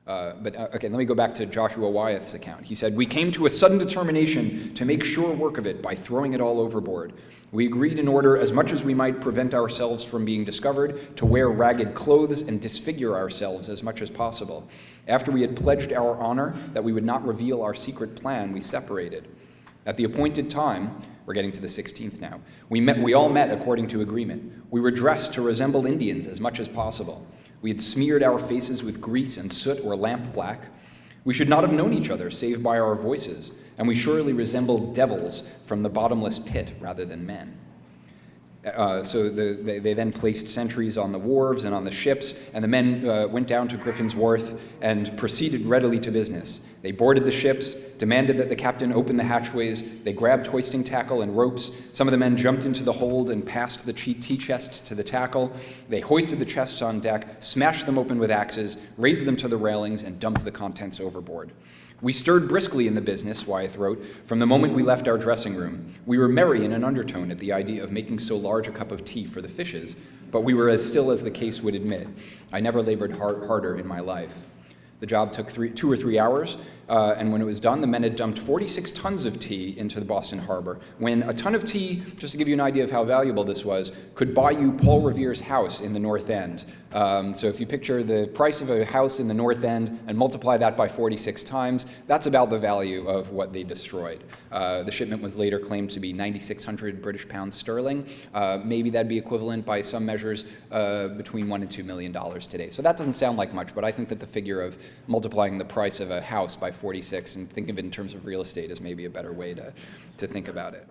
Okay, let me go back to Joshua Wyeth's account. He said, "We came to a sudden determination to make sure work of it by throwing it all overboard. We agreed in order, as much as we might prevent ourselves from being discovered, to wear ragged clothes and disfigure ourselves as much as possible. After we had pledged our honor that we would not reveal our secret plan, we separated. At the appointed time," we're getting to the 16th now, we all met according to agreement. We were dressed to resemble Indians as much as possible. We had smeared our faces with grease and soot or lamp black. We should not have known each other save by our voices, and we surely resembled devils from the bottomless pit rather than men. So they then placed sentries on the wharves and on the ships, and the men went down to Griffin's Wharf and proceeded readily to business. They boarded the ships, demanded that the captain open the hatchways. They grabbed hoisting tackle and ropes. Some of the men jumped into the hold and passed the tea chests to the tackle. They hoisted the chests on deck, smashed them open with axes, raised them to the railings, and dumped the contents overboard. "We stirred briskly in the business," Wyeth wrote, "from the moment we left our dressing room. We were merry in an undertone at the idea of making so large a cup of tea for the fishes, but we were as still as the case would admit. I never labored harder in my life." The job took 2 or 3 hours, and when it was done, the men had dumped 46 tons of tea into the Boston harbor, when a ton of tea, just to give you an idea of how valuable this was, could buy you Paul Revere's house in the North End. So if you picture the price of a house in the North End and multiply that by 46 times, that's about the value of what they destroyed. The shipment was later claimed to be 9,600 British pounds sterling. Maybe that'd be equivalent by some measures between $1 and $2 million today. So that doesn't sound like much, but I think that the figure of multiplying the price of a house by 46 and think of it in terms of real estate is maybe a better way to think about it.